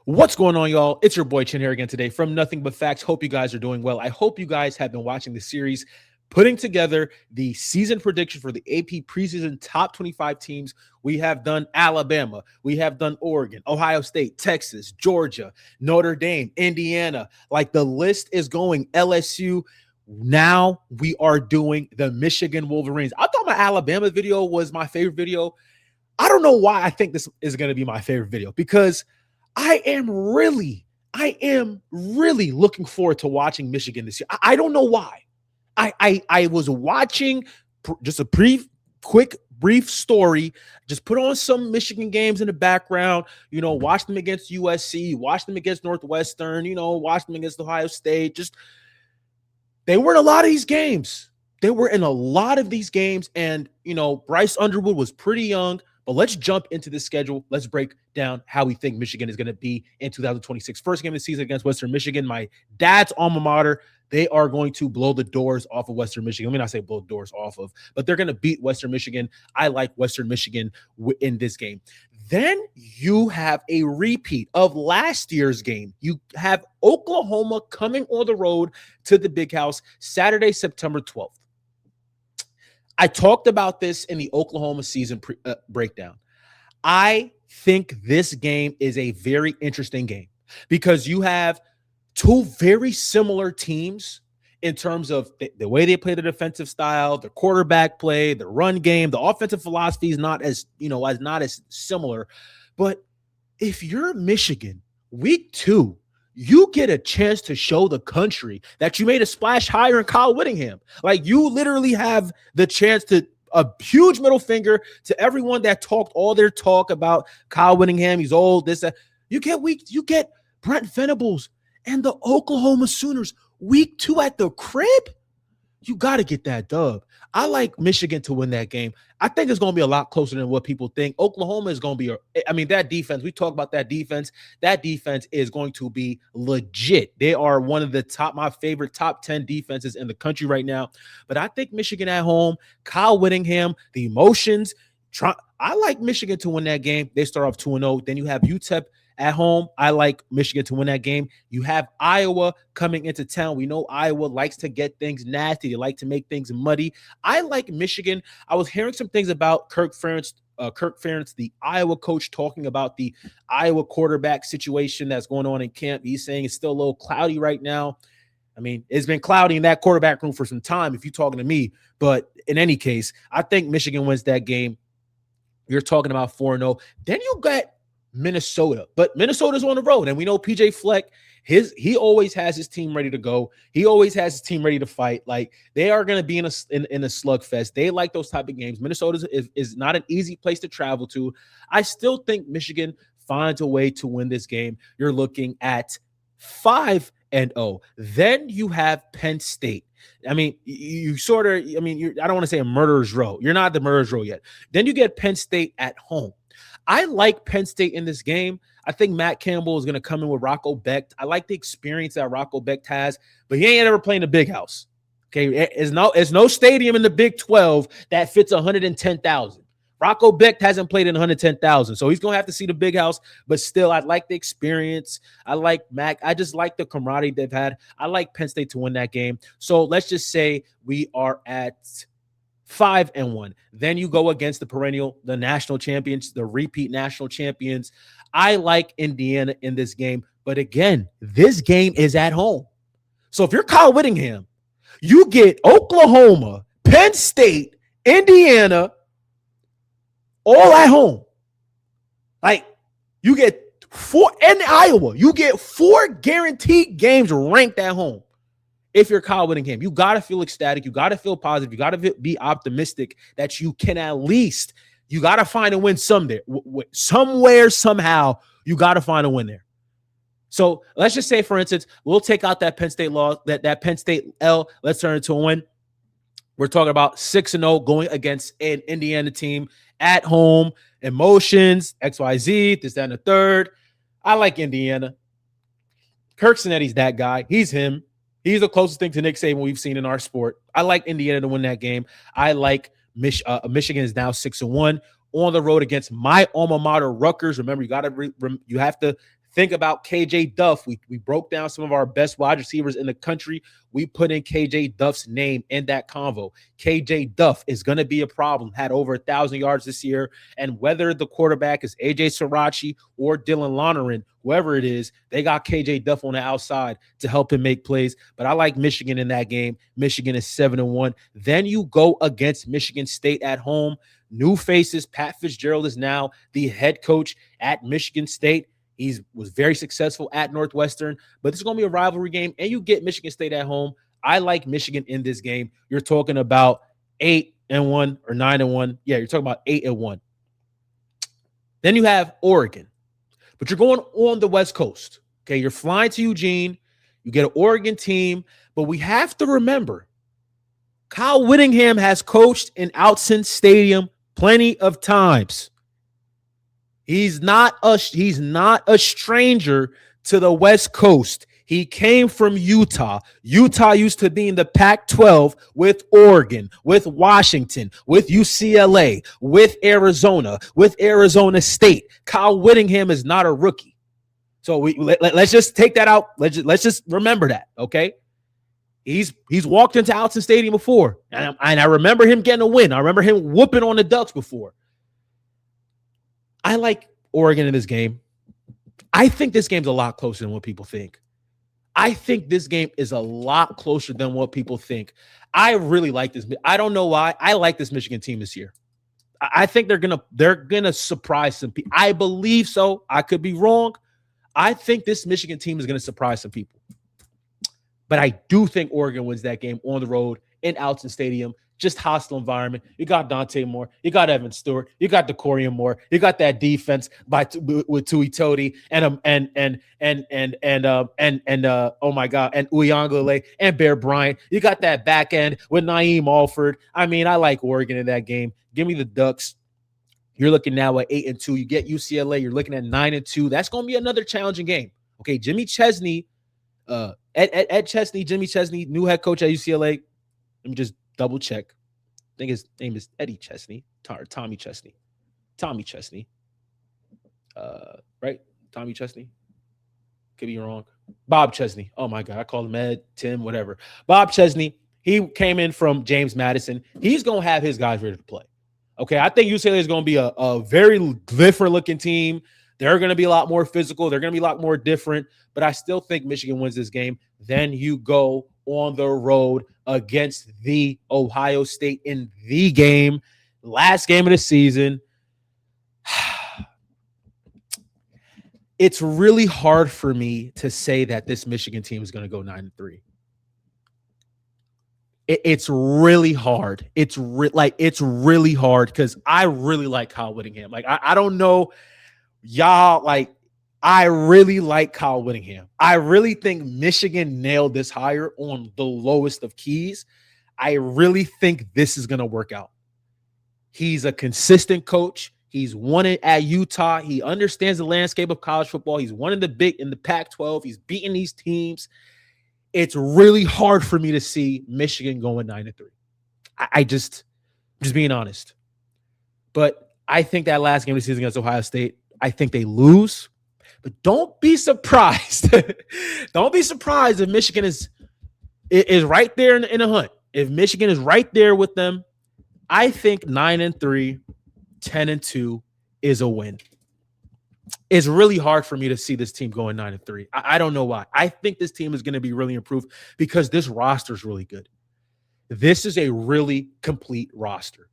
What's going on, y'all? It's your boy Chin here again today from Nothing But Facts. Hope you guys are doing well. I hope you guys have been watching the series, putting together the season prediction for the AP preseason top 25 teams. We have done Alabama, we have done Oregon, Ohio State, Texas, Georgia, Notre Dame, Indiana. Like the list is going. LSU. Now we are doing the Michigan Wolverines. I thought my Alabama video was my favorite video. I don't know why I think this is going to be my favorite video because I am really looking forward to watching Michigan this year. I don't know why. I was watching just a brief story, just put on some Michigan games in the background, watch them against USC, watch them against Northwestern, watch them against Ohio State. Just they were in a lot of these games. And Bryce Underwood was pretty young. But let's jump into the schedule. Let's break down how we think Michigan is going to be in 2026. First game of the season against Western Michigan, my dad's alma mater. They are going to blow the doors off of Western Michigan. Let me not say blow the doors off of, but they're going to beat Western Michigan. I like Western Michigan in this game. Then you have a repeat of last year's game. You have Oklahoma coming on the road to the Big House Saturday, September 12th. I talked about this in the Oklahoma season breakdown. I think this game is a very interesting game because you have two very similar teams in terms of the way they play the defensive style, the quarterback play, the run game, the offensive philosophy is not as similar. But if you're Michigan, week 2, you get a chance to show the country that you made a splash higher in Kyle Whittingham. Like you literally have the chance to a huge middle finger to everyone that talked all their talk about Kyle Whittingham. He's old, this, that. You get Brent Venables and the Oklahoma Sooners week 2 at the crib. You got to get that dub. I like Michigan to win that game. I think it's going to be a lot closer than what people think. Oklahoma is going to be, that defense, we talk about that defense. That defense is going to be legit. They are one of my favorite top 10 defenses in the country right now. But I think Michigan at home, Kyle Whittingham, the emotions. I like Michigan to win that game. They start off 2-0. Then you have UTEP at home. I like Michigan to win that game. You have Iowa coming into town. We know Iowa likes to get things nasty. They like to make things muddy. I like Michigan. I was hearing some things about Kirk Ferentz, the Iowa coach, talking about the Iowa quarterback situation that's going on in camp. He's saying it's still a little cloudy right now. It's been cloudy in that quarterback room for some time if you're talking to me. But in any case, I think Michigan wins that game. You're talking about 4-0. Then you got Minnesota, but Minnesota's on the road, and we know PJ Fleck, he always has his team ready to go. He always has his team ready to fight. Like they are going to be in a slugfest. They like those type of games. Minnesota is not an easy place to travel to. I still think Michigan finds a way to win this game. You're looking at 5-0. Then you have Penn State. I don't want to say a murderer's row. You're not the murderer's row yet. Then you get Penn State at home. I like Penn State in this game. I think Matt Campbell is going to come in with Rocco Becht. I like the experience that Rocco Becht has, but he ain't ever playing the Big House. Okay, it's no stadium in the Big 12 that fits 110,000. Rocco Becht hasn't played in 110,000, so he's going to have to see the Big House, but still, I like the experience. I like Mac. I just like the camaraderie they've had. I like Penn State to win that game. So let's just say we are at 5-1. Then you go against the national champions, the repeat national champions. I like Indiana in this game. But again, this game is at home. So if you're Kyle Whittingham, you get Oklahoma, Penn State, Indiana, all at home. Like you get 4 in Iowa. You get 4 guaranteed games ranked at home. If you're Kyle Whittingham, you got to feel ecstatic. You got to feel positive. You got to be optimistic that you can you got to find a win somewhere, somehow, you got to find a win there. So let's just say, for instance, we'll take out that Penn State loss, that Penn State L. Let's turn it to a win. We're talking about 6-0 going against an Indiana team at home, emotions, XYZ, this, that, and the third. I like Indiana. Kirk Cinetti's that guy. He's him. He's the closest thing to Nick Saban we've seen in our sport. I like Indiana to win that game. I like Michigan is now 6-1 on the road against my alma mater, Rutgers. Remember, you have to Think about KJ Duff. We broke down some of our best wide receivers in the country. We put in KJ Duff's name in that convo. KJ Duff is going to be a problem. Had over 1,000 yards this year. And whether the quarterback is AJ Srirachi or Dylan Lonergan, whoever it is, they got KJ Duff on the outside to help him make plays. But I like Michigan in that game. Michigan is 7-1. Then you go against Michigan State at home. New faces. Pat Fitzgerald is now the head coach at Michigan State. He was very successful at Northwestern, but this is going to be a rivalry game, and you get Michigan State at home. I like Michigan in this game. You're talking about 8-1 or 9-1. Yeah, you're talking about 8-1. Then you have Oregon, but you're going on the West Coast. Okay, you're flying to Eugene. You get an Oregon team, but we have to remember Kyle Whittingham has coached in Autzen Stadium plenty of times. He's not a stranger to the West Coast. He came from Utah. Utah used to be in the Pac-12 with Oregon, with Washington, with UCLA, with Arizona State. Kyle Whittingham is not a rookie. So let's just take that out. Let's just remember that, okay? He's walked into Autzen Stadium before, and I remember him getting a win. I remember him whooping on the Ducks before. I like Oregon in this game. I think this game's a lot closer than what people think. I think this game is a lot closer than what people think. I really like this. I don't know why. I like this Michigan team this year. I think they're gonna surprise some people. I believe so. I could be wrong. I think this Michigan team is gonna surprise some people. But I do think Oregon wins that game on the road in Autzen Stadium. Just hostile environment. You got Dante Moore. You got Evan Stewart. You got DeCorian Moore. You got that defense with Tui Toti and oh my God, and Uyangale and Bear Bryant. You got that back end with Naeem Alford. I mean, I like Oregon in that game. Give me the Ducks. You're looking now at 8-2. You get UCLA. You're looking at 9-2. That's going to be another challenging game. Okay, Jimmy Chesney, Ed Chesney, Jimmy Chesney, new head coach at UCLA. Let me just double check. I think his name is Eddie Chesney or Tommy Chesney. Tommy Chesney. Right? Tommy Chesney? Could be wrong. Bob Chesney. Oh my God. I call him Ed, Tim, whatever. Bob Chesney. He came in from James Madison. He's going to have his guys ready to play. Okay. I think UCLA is going to be a very different looking team. They're going to be a lot more physical. They're going to be a lot more different, but I still think Michigan wins this game. Then you go on the road against the Ohio State in the game, last game of the season. It's really hard for me to say that this Michigan team is going to go 9-3. It's really hard. It's really hard because I really like Kyle Whittingham. Like, I don't know, y'all, like, I really like Kyle Whittingham. I really think Michigan nailed this hire on the lowest of keys. I really think this is going to work out. He's a consistent coach. He's won it at Utah. He understands the landscape of college football. He's won in the Pac-12. He's beaten these teams. It's really hard for me to see Michigan going 9-3. I'm just being honest. But I think that last game of the season against Ohio State, I think they lose. But don't be surprised. Don't be surprised if Michigan is right there in the hunt. If Michigan is right there with them, I think 9-3, 10-2 is a win. It's really hard for me to see this team going 9-3. I don't know why. I think this team is going to be really improved because this roster is really good. This is a really complete roster.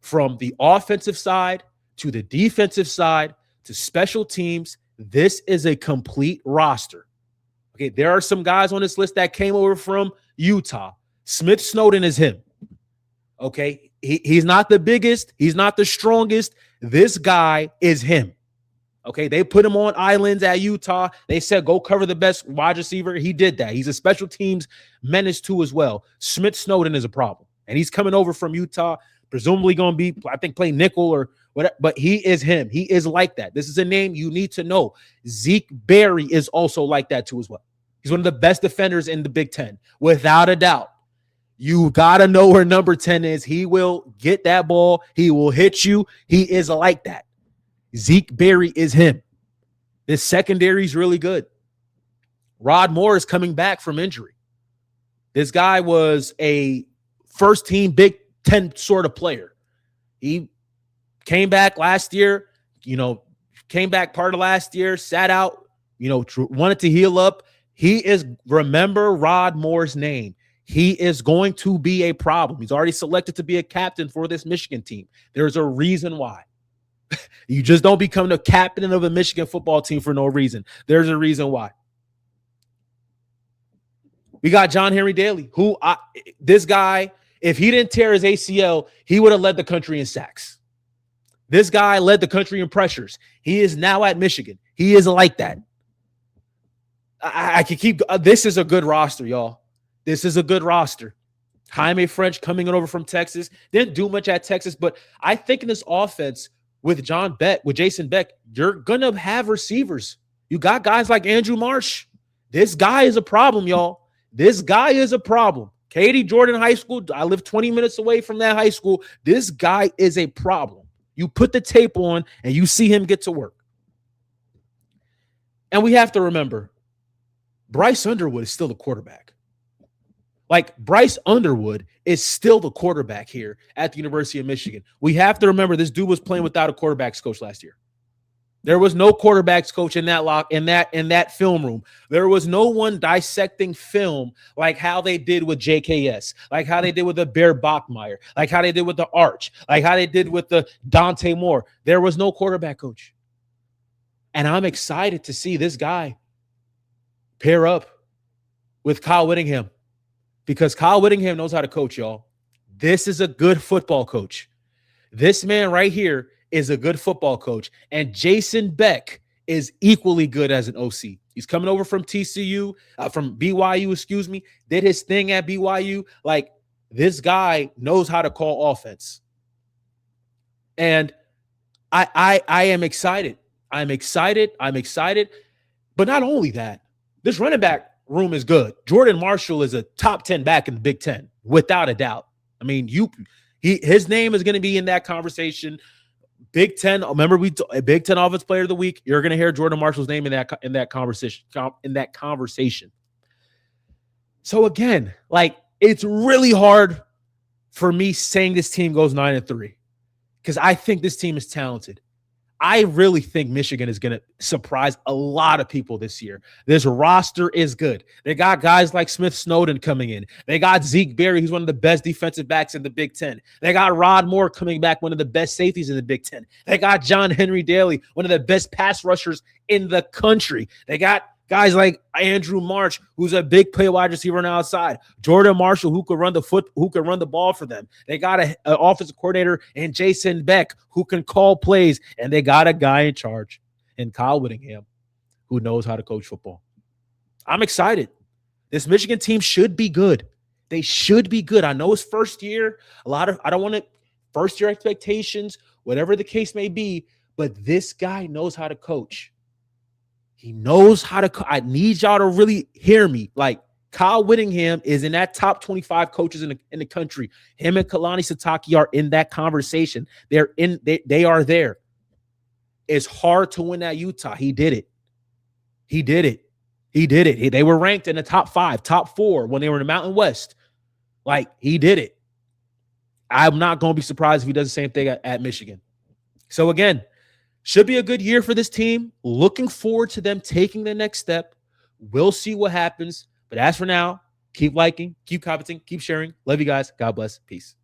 From the offensive side to the defensive side to special teams, this is a complete roster. Okay, there are some guys on this list that came over from Utah. Smith Snowden is him. Okay, he's not the biggest. He's not the strongest. This guy is him. Okay, they put him on islands at Utah. They said, go cover the best wide receiver. He did that. He's a special teams menace too as well. Smith Snowden is a problem. And he's coming over from Utah, presumably going to be, I think, play nickel or whatever. But he is him. He is like that. This is a name you need to know. Zeke Berry is also like that too as well. He's one of the best defenders in the Big Ten, without a doubt. You got to know where number 10 is. He will get that ball. He will hit you. He is like that. Zeke Berry is him. This secondary is really good. Rod Moore is coming back from injury. This guy was a first-team Big Ten sort of player. He came back last year, came back part of last year, sat out, wanted to heal up. Remember Rod Moore's name. He is going to be a problem. He's already selected to be a captain for this Michigan team. There's a reason why. You just don't become the captain of a Michigan football team for no reason. There's a reason why. We got John Henry Daly, this guy, if he didn't tear his ACL, he would have led the country in sacks. This guy led the country in pressures. He is now at Michigan. He is like that. I can keep. This is a good roster, y'all. This is a good roster. Jaime French coming over from Texas. Didn't do much at Texas, but I think in this offense with Jason Beck, you're going to have receivers. You got guys like Andrew Marsh. This guy is a problem, y'all. This guy is a problem. Katy Jordan High School, I live 20 minutes away from that high school. This guy is a problem. You put the tape on and you see him get to work. And we have to remember, Bryce Underwood is still the quarterback. Like, Bryce Underwood is still the quarterback here at the University of Michigan. We have to remember this dude was playing without a quarterback's coach last year. There was no quarterback's coach in that film room. There was no one dissecting film like how they did with JKS, like how they did with the Bear Bachmeier, like how they did with the Arch, like how they did with the Dante Moore. There was no quarterback coach. And I'm excited to see this guy pair up with Kyle Whittingham because Kyle Whittingham knows how to coach, y'all. This is a good football coach. This man right here is a good football coach. And Jason Beck is equally good as an OC. He's coming over from from BYU, did his thing at BYU. Like, this guy knows how to call offense. And I am excited. I'm excited. But not only that, this running back room is good. Jordan Marshall is a top 10 back in the Big Ten, without a doubt. I mean, his name is going to be in that conversation. Big Ten, remember Big Ten Offensive Player of the Week. You're going to hear Jordan Marshall's name in that conversation. So again, like, it's really hard for me saying this team goes 9-3 because I think this team is talented. I really think Michigan is going to surprise a lot of people this year. This roster is good. They got guys like Smith Snowden coming in. They got Zeke Berry, who's one of the best defensive backs in the Big Ten. They got Rod Moore coming back, one of the best safeties in the Big Ten. They got John Henry Daly, one of the best pass rushers in the country. They got guys like Andrew Marsh, who's a big play wide receiver on the outside. Jordan Marshall, who could run the ball for them. They got an offensive coordinator in Jason Beck, who can call plays. And they got a guy in charge in Kyle Whittingham, who knows how to coach football. I'm excited. This Michigan team should be good. They should be good. I know it's first year. I don't want to first year expectations, whatever the case may be, but this guy knows how to coach. He knows how to. I need y'all to really hear me. Like, Kyle Whittingham is in that top 25 coaches in the country. Him and Kalani Sitake are in that conversation. They are there. It's hard to win at Utah. He did it. They were ranked in the top 5, top 4 when they were in the Mountain West. Like, he did it. I'm not going to be surprised if he does the same thing at Michigan. So again, should be a good year for this team. Looking forward to them taking the next step. We'll see what happens. But as for now, keep liking, keep commenting, keep sharing. Love you guys. God bless. Peace.